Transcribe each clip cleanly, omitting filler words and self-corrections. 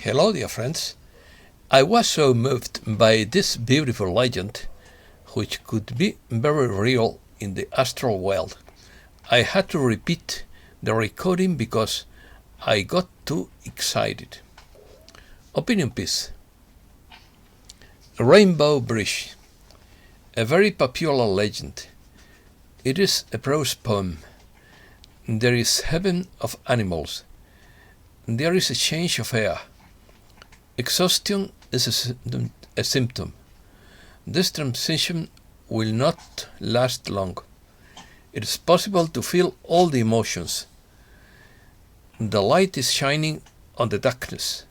Hello, dear friends. I was so moved by this beautiful legend, which could be very real in the astral world. I had to repeat the recording because I got too excited. Opinion piece. Rainbow Bridge. A very popular legend. It is a prose poem. There is heaven of animals. There is a change of air. Exhaustion is a symptom. This transition will not last long. It is possible to feel all the emotions. The light is shining on the darkness.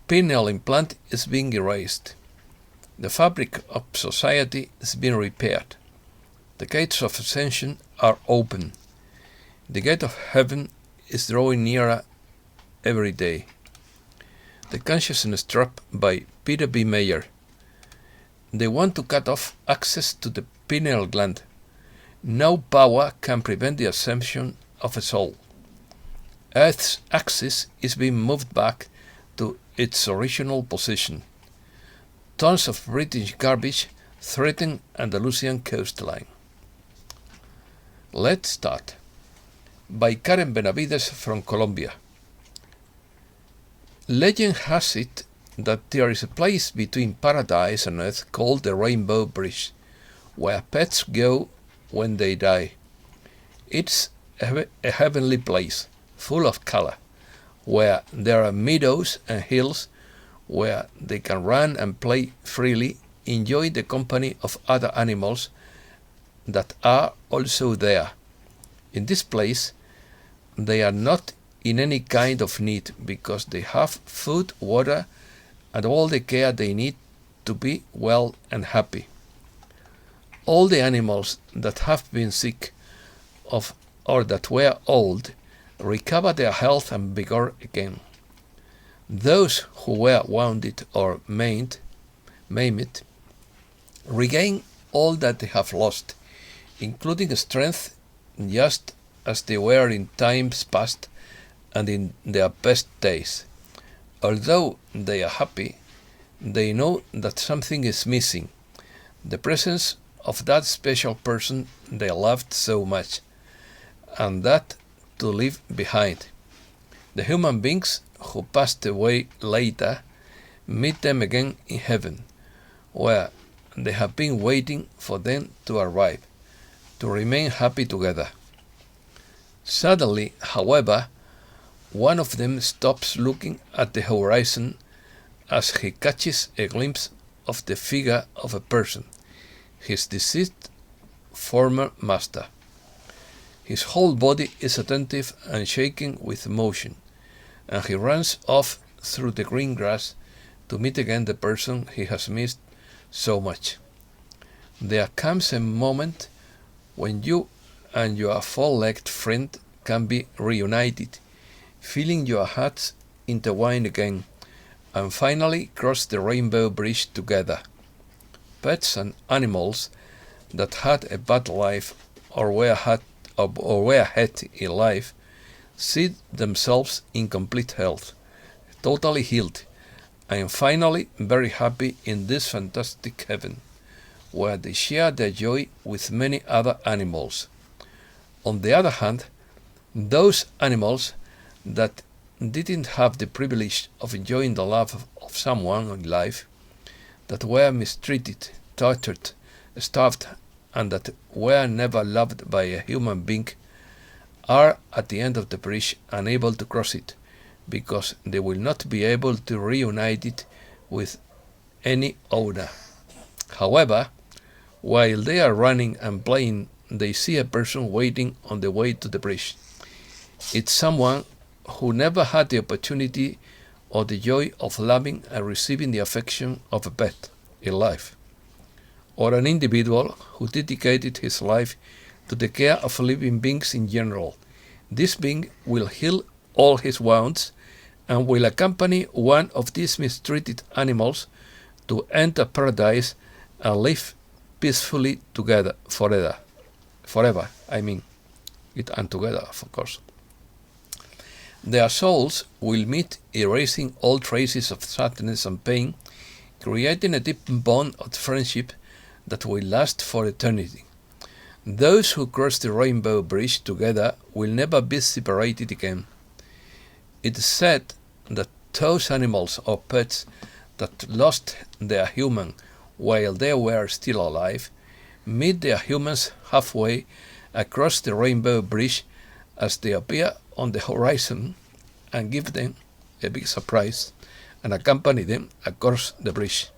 Pineal implant is being erased. The fabric of society is being repaired. The gates of ascension are open. The gate of heaven is drawing nearer every day. The Consciousness Trap by Peter B. Meyer. They want to cut off access to the pineal gland. No power can prevent the ascension of a soul. Earth's axis is being moved back to its original position. Tons of British garbage threaten Andalusian coastline. Let's start. By Karen Benavidez from Colombia. Legend has it that there is a place between paradise and earth called the Rainbow Bridge, where pets go when they die. It's a heavenly place, full of color, where there are meadows and hills where they can run and play freely, enjoy the company of other animals that are also there. In this place, they are not in any kind of need because they have food, water, and all the care they need to be well and happy. All the animals that have been sick of or that were old recover their health and vigor again. Those who were wounded or maimed regain all that they have lost, including strength, just as they were in times past and in their best days. Although they are happy, they know that something is missing, the presence of that special person they loved so much, and that to leave behind. The human beings who passed away later meet them again in heaven, where they have been waiting for them to arrive, to remain happy together. Suddenly, however, one of them stops looking at the horizon as he catches a glimpse of the figure of a person, his deceased former master. His whole body is attentive and shaking with emotion, and he runs off through the green grass to meet again the person he has missed so much. There comes a moment when you and your four-legged friend can be reunited, feeling your hearts intertwined again, and finally cross the rainbow bridge together. Pets and animals that had a bad life or were hurt in life see themselves in complete health, totally healed, and finally very happy in this fantastic heaven, where they share their joy with many other animals. On the other hand, those animals that didn't have the privilege of enjoying the love of someone in life, that were mistreated, tortured, starved, and that were never loved by a human being, are at the end of the bridge unable to cross it, because they will not be able to reunite it with any owner. However, while they are running and playing, they see a person waiting on the way to the bridge. It's someone who never had the opportunity or the joy of loving and receiving the affection of a pet in life, or an individual who dedicated his life to the care of living beings in general. This being will heal all his wounds and will accompany one of these mistreated animals to enter paradise and live peacefully together forever. And together, of course. Their souls will meet, erasing all traces of sadness and pain, creating a deep bond of friendship that will last for eternity. Those who cross the rainbow bridge together will never be separated again. It is said that those animals or pets that lost their human while they were still alive meet their humans halfway across the rainbow bridge as they appear on the horizon and give them a big surprise and accompany them across the bridge.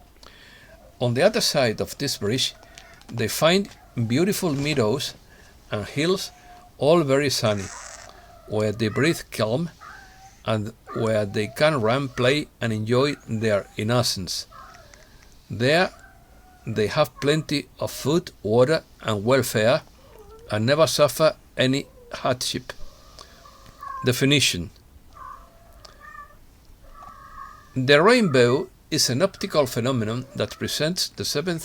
On the other side of this bridge, they find beautiful meadows and hills, all very sunny, where they breathe calm and where they can run, play, and enjoy their innocence. There they have plenty of food, water, and welfare, and never suffer any hardship. Definition: the rainbow is an optical phenomenon that presents the 7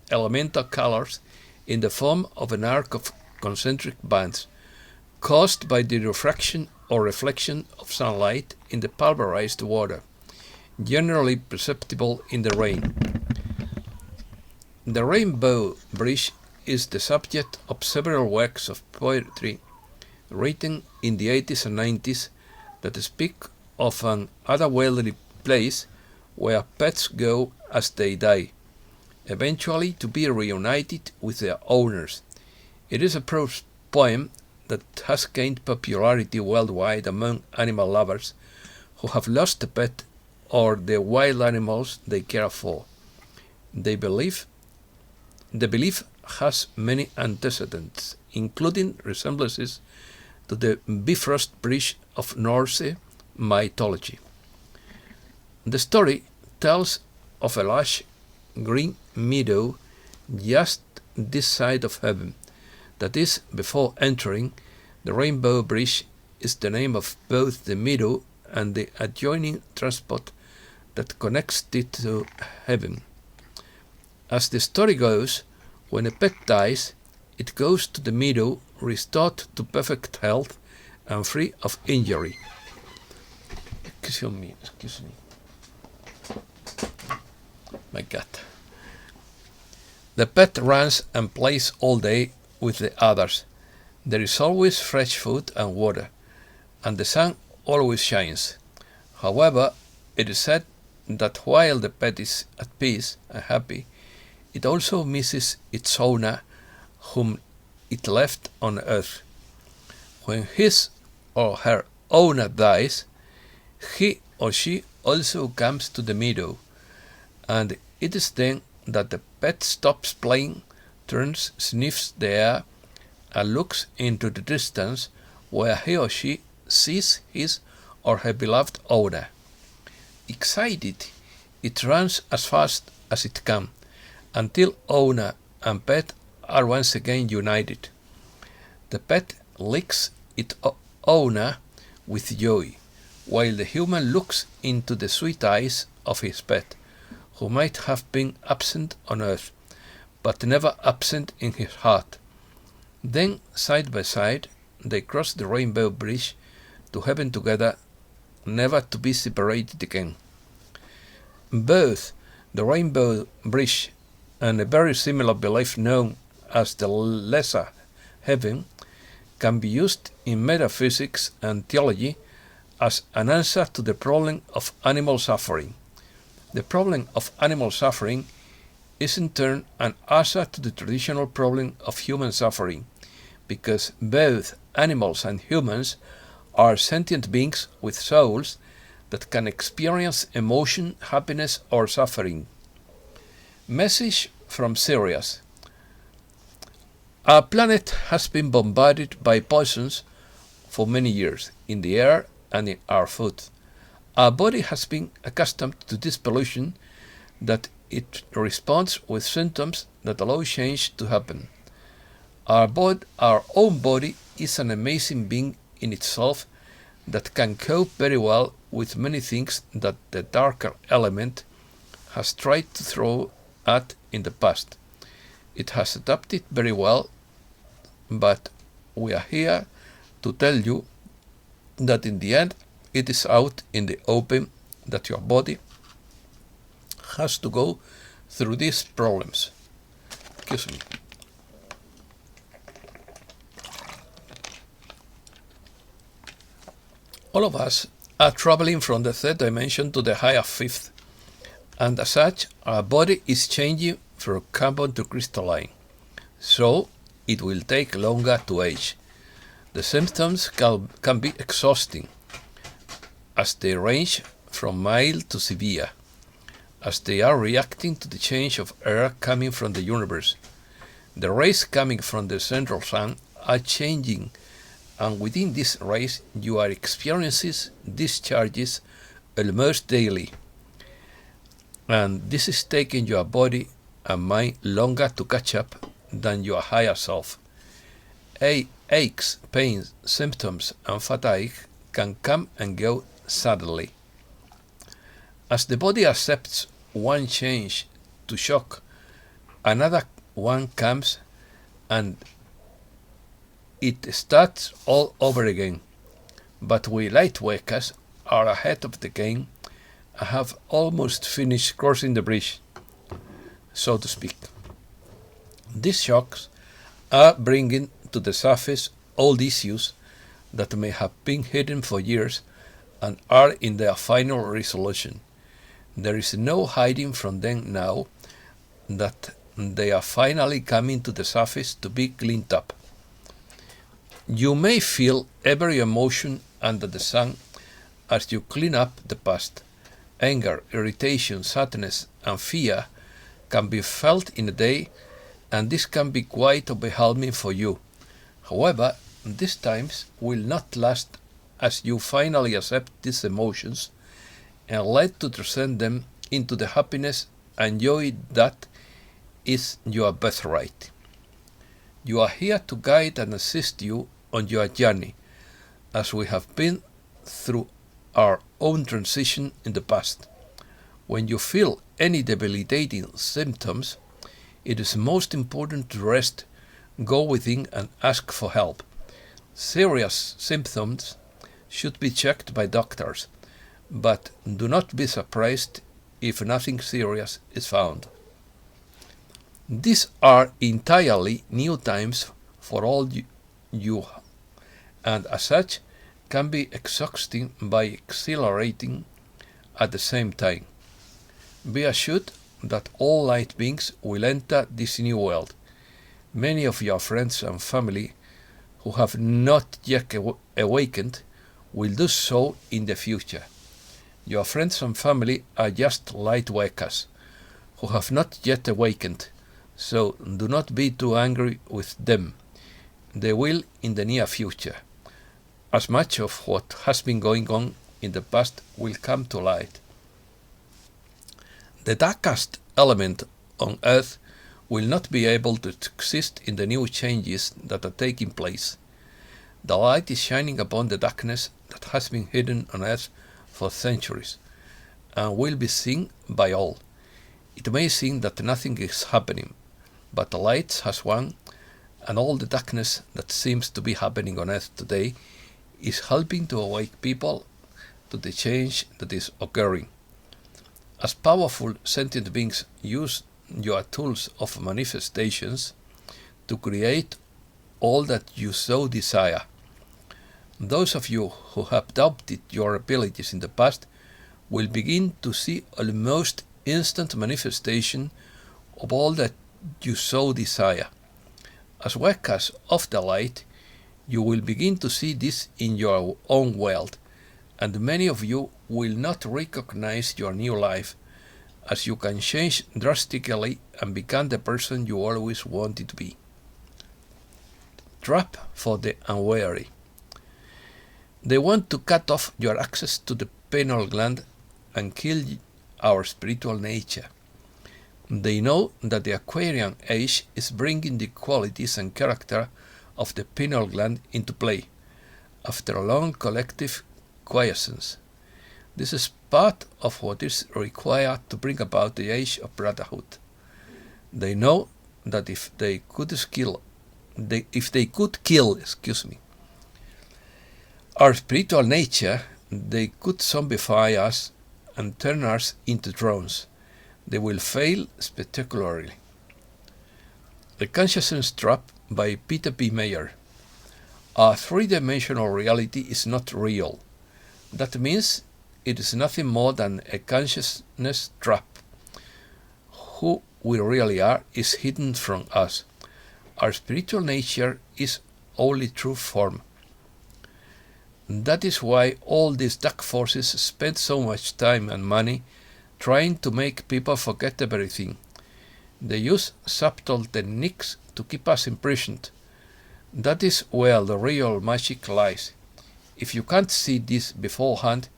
elemental colors in the form of an arc of concentric bands, caused by the refraction or reflection of sunlight in the pulverized water, generally perceptible in the rain. The Rainbow Bridge is the subject of several works of poetry written in the 80s and 90s that speak of an otherworldly place where pets go as they die, eventually to be reunited with their owners. It is a prose poem that has gained popularity worldwide among animal lovers who have lost a pet or the wild animals they care for. The belief has many antecedents, including resemblances to the Bifrost Bridge of Norse mythology. The story tells of a lush green meadow just this side of heaven. That is, before entering the Rainbow Bridge is the name of both the meadow and the adjoining transport that connects it to heaven. As the story goes, when a pet dies, it goes to the meadow restored to perfect health and free of injury. Excuse me. My God. The pet runs and plays all day with the others. There is always fresh food and water, and the sun always shines. However, it is said that while the pet is at peace and happy, it also misses its owner, whom it left on earth. When his or her owner dies, he or she also comes to the meadow, and it is then that the pet stops playing, turns, sniffs the air, and looks into the distance where he or she sees his or her beloved owner. Excited, it runs as fast as it can, until owner and pet are once again united. The pet licks its owner with joy, while the human looks into the sweet eyes of his pet, who might have been absent on earth, but never absent in his heart. Then, side by side, they cross the Rainbow Bridge to heaven together, never to be separated again. Both the Rainbow Bridge and a very similar belief known as the lesser heaven can be used in metaphysics and theology as an answer to the problem of animal suffering. The problem of animal suffering is in turn an answer to the traditional problem of human suffering, because both animals and humans are sentient beings with souls that can experience emotion, happiness, or suffering. Message from Sirius. Our planet has been bombarded by poisons for many years, in the air and in our food. Our body has been accustomed to this pollution that it responds with symptoms that allow change to happen. Our own body is an amazing being in itself that can cope very well with many things that the darker element has tried to throw at in the past. It has adapted very well, but we are here to tell you that in the end it is out in the open that your body has to go through these problems. Excuse me. All of us are traveling from the third dimension to the higher fifth, and as such, our body is changing from carbon to crystalline, so it will take longer to age. The symptoms can be exhausting, as they range from mild to severe, as they are reacting to the change of air coming from the universe. The rays coming from the central sun are changing, and within this race you are experiencing discharges almost daily. And this is taking your body and mind longer to catch up than your higher self. Aches, pains, symptoms, and fatigue can come and go suddenly. As the body accepts one change to shock, another one comes and it starts all over again. But we light workers are ahead of the game and have almost finished crossing the bridge, so to speak. These shocks are bringing to the surface old issues that may have been hidden for years and are in their final resolution. There is no hiding from them now that they are finally coming to the surface to be cleaned up. You may feel every emotion under the sun as you clean up the past. Anger, irritation, sadness, and fear can be felt in a day, and this can be quite overwhelming for you. However, these times will not last as you finally accept these emotions and learn to transcend them into the happiness and joy that is your birthright. You are here to guide and assist you on your journey, as we have been through our own transition in the past. When you feel any debilitating symptoms, it is most important to rest, go within and ask for help. Serious symptoms should be checked by doctors, but do not be surprised if nothing serious is found. These are entirely new times for all you, and as such can be exhausting by exhilarating at the same time. Be assured that all light beings will enter this new world. Many of your friends and family who have not yet awakened will do so in the future. Your friends and family are just light workers who have not yet awakened, so do not be too angry with them. They will in the near future. As much of what has been going on in the past will come to light. The darkest element on earth will not be able to exist in the new changes that are taking place. The light is shining upon the darkness that has been hidden on earth for centuries, and will be seen by all. It may seem that nothing is happening, but the light has won, and all the darkness that seems to be happening on earth today is helping to awake people to the change that is occurring. As powerful sentient beings, use your tools of manifestations to create all that you so desire. Those of you who have doubted your abilities in the past will begin to see almost instant manifestation of all that you so desire. As workers of the light, you will begin to see this in your own world, and many of you will not recognize your new life, as you can change drastically and become the person you always wanted to be. Trap for the unwary. They want to cut off your access to the pineal gland and kill our spiritual nature. They know that the Aquarian age is bringing the qualities and character of the pineal gland into play, after a long collective quiescence. This is part of what is required to bring about the age of brotherhood. They know that if they could kill our spiritual nature, they could zombify us and turn us into drones. They will fail spectacularly. The Consciousness Trap by Peter B. Meyer. A three-dimensional reality is not real. That means it is nothing more than a consciousness trap. Who we really are is hidden from us. Our spiritual nature is only true form. That is why all these dark forces spend so much time and money trying to make people forget everything. They use subtle techniques to keep us imprisoned. That is where the real magic lies. If you can't see this beforehand,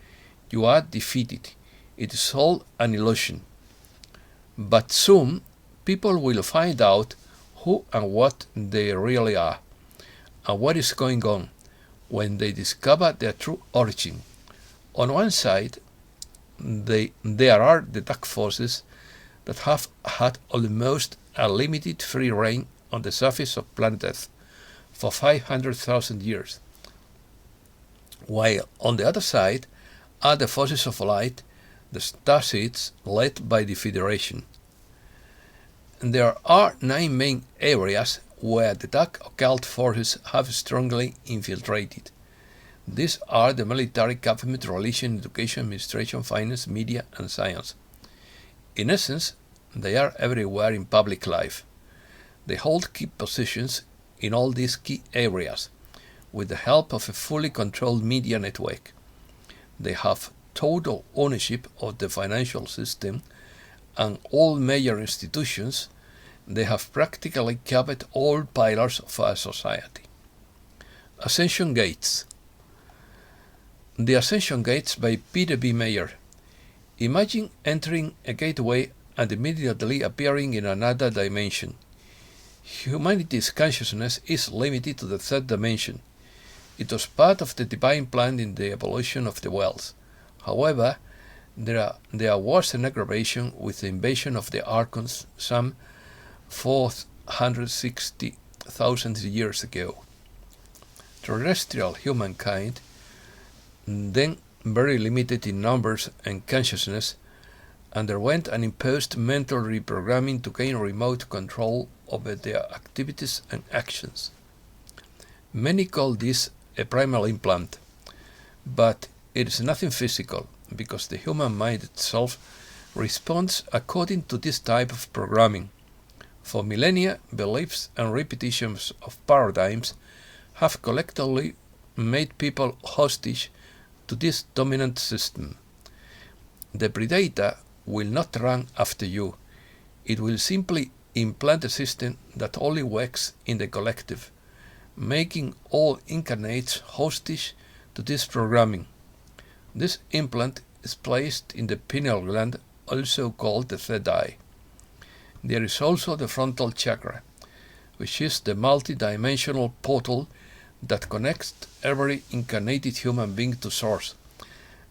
you are defeated. It is all an illusion. But soon, people will find out who and what they really are, and what is going on when they discover their true origin. On one side, there are the dark forces that have had almost unlimited free reign on the surface of planet Earth for 500,000 years, while on the other side are the forces of light, the starseeds led by the Federation. And there are 9 main areas where the dark occult forces have strongly infiltrated. These are the military, government, religion, education, administration, finance, media, and science. In essence, they are everywhere in public life. They hold key positions in all these key areas, with the help of a fully controlled media network. They have total ownership of the financial system and all major institutions. They have practically covered all pillars of our society. Ascension Gates. The Ascension Gates by Peter B. Meyer. Imagine entering a gateway and immediately appearing in another dimension. Humanity's consciousness is limited to the third dimension. It was part of the divine plan in the evolution of the worlds. However, there was an aggravation with the invasion of the Archons some 460,000 years ago. Terrestrial humankind, then very limited in numbers and consciousness, underwent an imposed mental reprogramming to gain remote control over their activities and actions. Many call this a primal implant, but it is nothing physical, because the human mind itself responds according to this type of programming. For millennia, beliefs and repetitions of paradigms have collectively made people hostage to this dominant system. The predator will not run after you. It will simply implant a system that only works in the collective, making all incarnates hostage to this programming. This implant is placed in the pineal gland, also called the third eye. There is also the Frontal Chakra, which is the multi-dimensional portal that connects every incarnated human being to Source,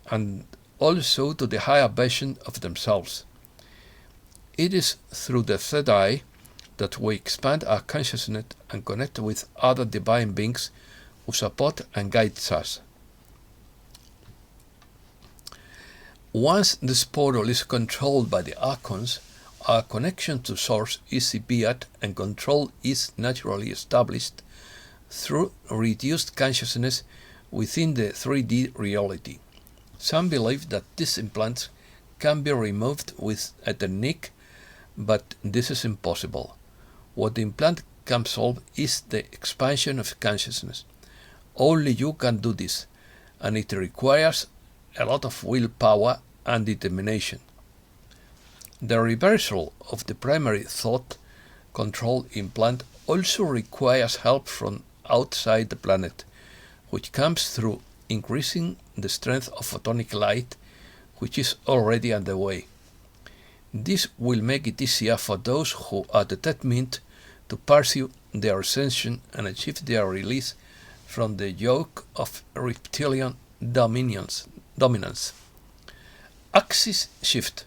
and also to the higher version of themselves. It is through the third eye that we expand our consciousness and connect with other divine beings who support and guide us. Once this portal is controlled by the Archons, our connection to Source is severed and control is naturally established through reduced consciousness within the 3D reality. Some believe that these implants can be removed with a technique, but this is impossible. What the implant can solve is the expansion of consciousness. Only you can do this, and it requires a lot of willpower and determination. The reversal of the primary thought control implant also requires help from outside the planet, which comes through increasing the strength of photonic light, which is already underway. This will make it easier for those who are determined to pursue their ascension and achieve their release from the yoke of reptilian dominance. Axis shift.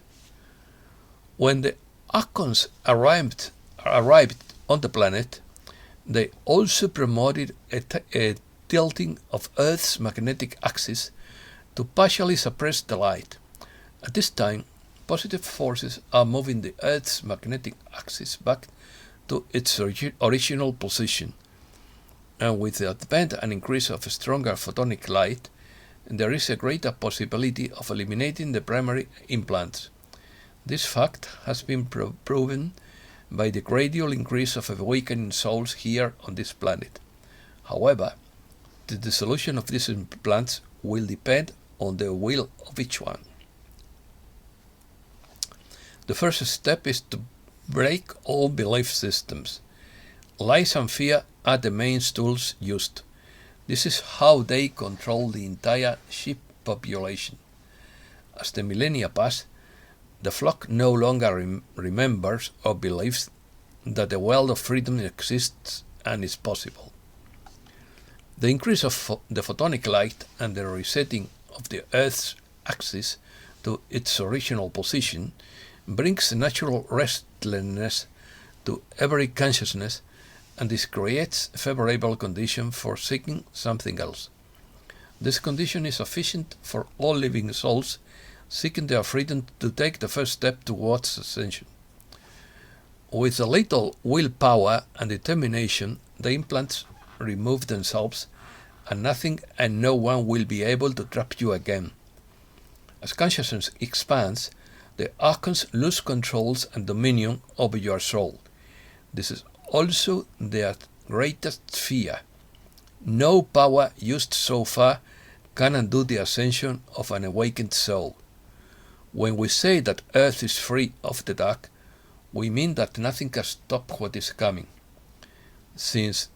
When the Archons arrived on the planet, they also promoted a tilting of Earth's magnetic axis to partially suppress the light. At this time, positive forces are moving the Earth's magnetic axis back to its original position, and with the advent and increase of stronger photonic light, there is a greater possibility of eliminating the primary implants. This fact has been proven by the gradual increase of awakening souls here on this planet. However, the dissolution of these implants will depend on the will of each one. The first step is to break all belief systems. Lies and fear are the main tools used. This is how they control the entire sheep population. As the millennia pass, the flock no longer remembers or believes that the world of freedom exists and is possible. The increase of the photonic light and the resetting of the Earth's axis to its original position brings natural restlessness to every consciousness, and this creates a favorable condition for seeking something else. This condition is sufficient for all living souls seeking their freedom to take the first step towards ascension. With a little willpower and determination, the implants remove themselves, and nothing and no one will be able to trap you again. As consciousness expands, the archons lose controls and dominion over your soul. This is also their greatest fear. No power used so far can undo the ascension of an awakened soul. When we say that Earth is free of the dark, we mean that nothing can stop what is coming. Since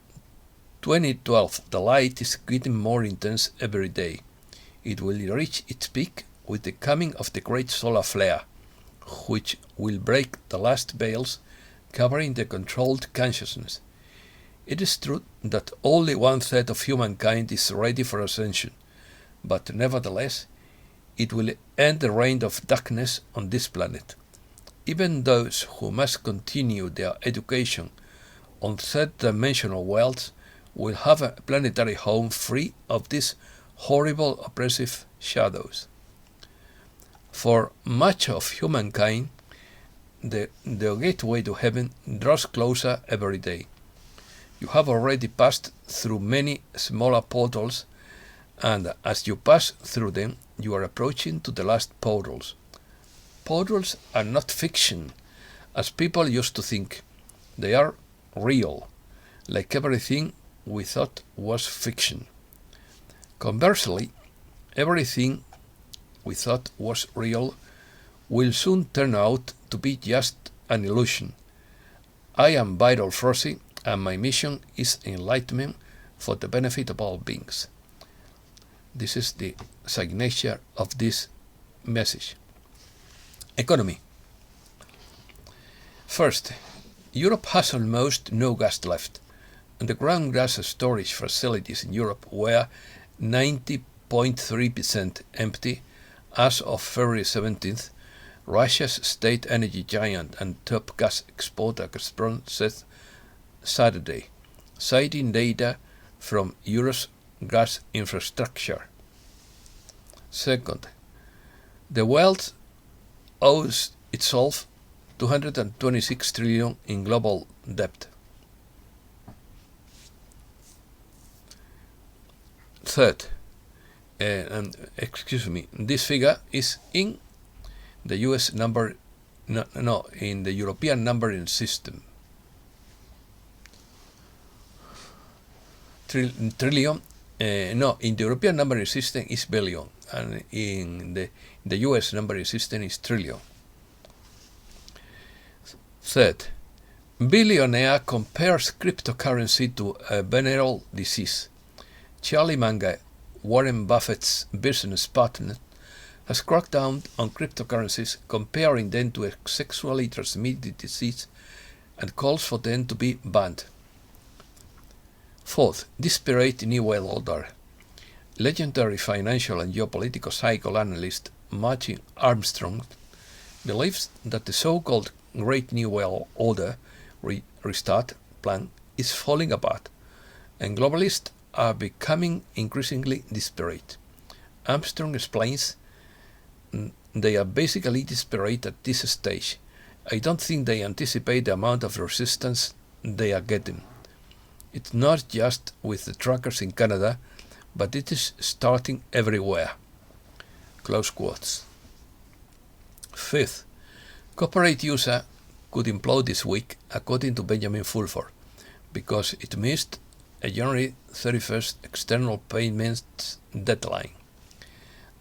2012, the light is getting more intense every day. It will reach its peak with the coming of the great solar flare, which will break the last veils covering the controlled consciousness. It is true that only 1/3 of humankind is ready for ascension, but nevertheless, it will end the reign of darkness on this planet. Even those who must continue their education on third-dimensional worlds will have a planetary home free of these horrible oppressive shadows. For much of humankind, the gateway to heaven draws closer every day. You have already passed through many smaller portals, and as you pass through them, you are approaching to the last portals. Portals are not fiction, as people used to think. They are real, like everything we thought was fiction. Conversely, everything we thought was real will soon turn out to be just an illusion. I am Vital Frosty, and my mission is enlightenment for the benefit of all beings. This is the signature of this message. Economy. First, Europe has almost no gas left. Underground gas storage facilities in Europe were 90.3% empty as of February 17th, Russia's state energy giant and top gas exporter Gazprom said Saturday, citing data from Europe's gas infrastructure. Second, the world owes itself 226 trillion in global debt. Third, this figure is in the US number, in the European numbering system. Trillion, in the European numbering system is billion, and in the US numbering system is trillion. Third, billionaire compares cryptocurrency to a venereal disease. Charlie Munger, Warren Buffett's business partner, has cracked down on cryptocurrencies, comparing them to a sexually transmitted disease, and calls for them to be banned. Fourth, disparate New World Order. Legendary financial and geopolitical psychoanalyst Martin Armstrong believes that the so-called Great New World Order restart plan is falling apart, and globalist are becoming increasingly desperate. Armstrong explains they are basically desperate at this stage. I don't think they anticipate the amount of resistance they are getting. It's not just with the truckers in Canada, but it is starting everywhere. Close quotes. Fifth, corporate USA could implode this week, according to Benjamin Fulford, because it missed a January 31st external payments deadline.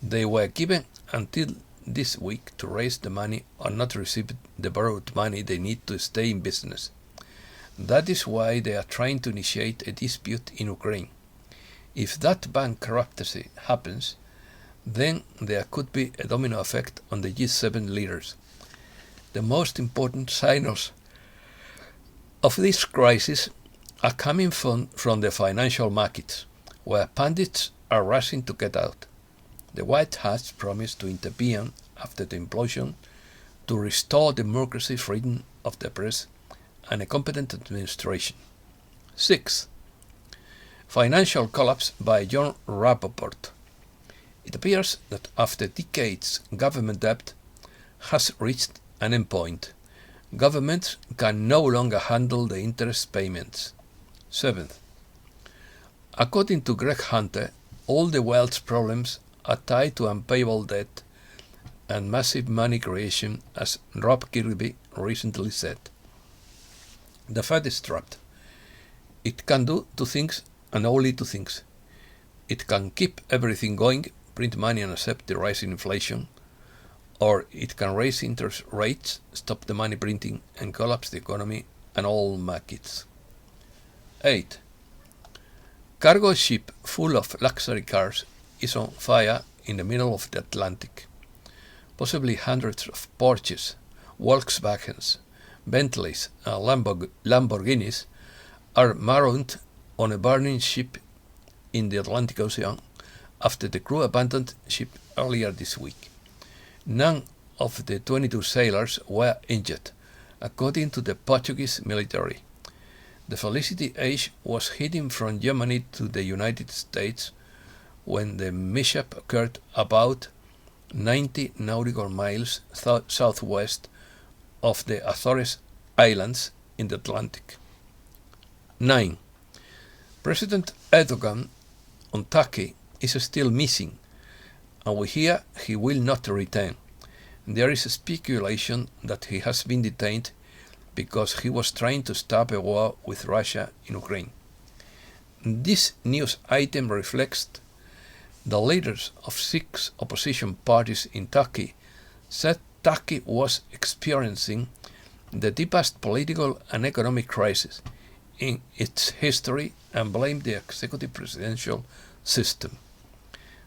They were given until this week to raise the money or not receive the borrowed money they need to stay in business. That is why they are trying to initiate a dispute in Ukraine. If that bankruptcy happens, then there could be a domino effect on the G7 leaders. The most important signals of this crisis are coming from the financial markets, where pundits are rushing to get out. The White House promised to intervene after the implosion to restore democracy, freedom of the press, and a competent administration. 6. Financial collapse by John Rappaport. It appears that after decades, government debt has reached an endpoint. Governments can no longer handle the interest payments. 7th. According to Greg Hunter, all the world's problems are tied to unpayable debt and massive money creation, as Rob Kirby recently said. The Fed is trapped. It can do two things and only two things. It can keep everything going, print money and accept the rising inflation, or it can raise interest rates, stop the money printing, and collapse the economy and all markets. 8. Cargo ship full of luxury cars is on fire in the middle of the Atlantic. Possibly hundreds of Porsches, Volkswagens, Bentleys, and Lamborghinis are marooned on a burning ship in the Atlantic Ocean after the crew abandoned ship earlier this week. None of the 22 sailors were injured, according to the Portuguese military. The Felicity H was heading from Germany to the United States when the mishap occurred about 90 nautical miles southwest of the Azores Islands in the Atlantic. 9. President Erdogan on Turkey is still missing, and we hear he will not return. There is speculation that he has been detained because he was trying to stop a war with Russia in Ukraine. This news item reflects the leaders of 6 opposition parties in Turkey said Turkey was experiencing the deepest political and economic crisis in its history and blamed the executive presidential system.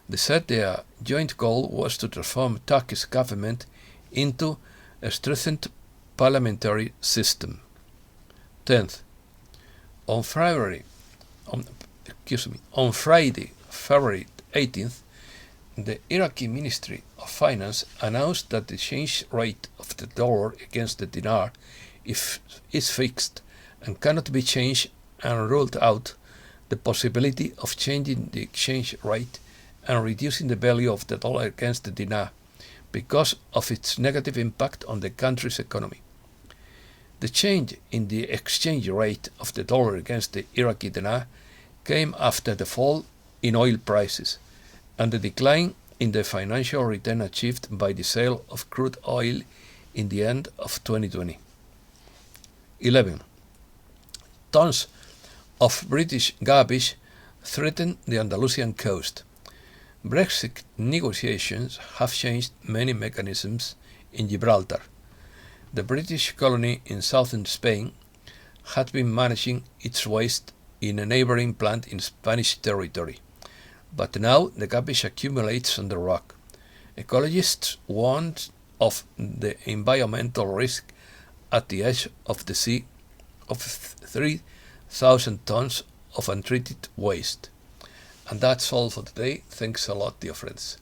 They said their joint goal was to transform Turkey's government into a strengthened parliamentary system. 10th. On Friday, February 18th, the Iraqi Ministry of Finance announced that the exchange rate of the dollar against the dinar is fixed and cannot be changed, and ruled out the possibility of changing the exchange rate and reducing the value of the dollar against the dinar because of its negative impact on the country's economy. The change in the exchange rate of the dollar against the Iraqi dinar came after the fall in oil prices and the decline in the financial return achieved by the sale of crude oil in the end of 2020. 11. Tons of British garbage threaten the Andalusian coast. Brexit negotiations have changed many mechanisms in Gibraltar. The British colony in southern Spain had been managing its waste in a neighboring plant in Spanish territory, but now the garbage accumulates on the rock. Ecologists warn of the environmental risk at the edge of the sea of 3,000 tons of untreated waste. And that's all for today. Thanks a lot, dear friends.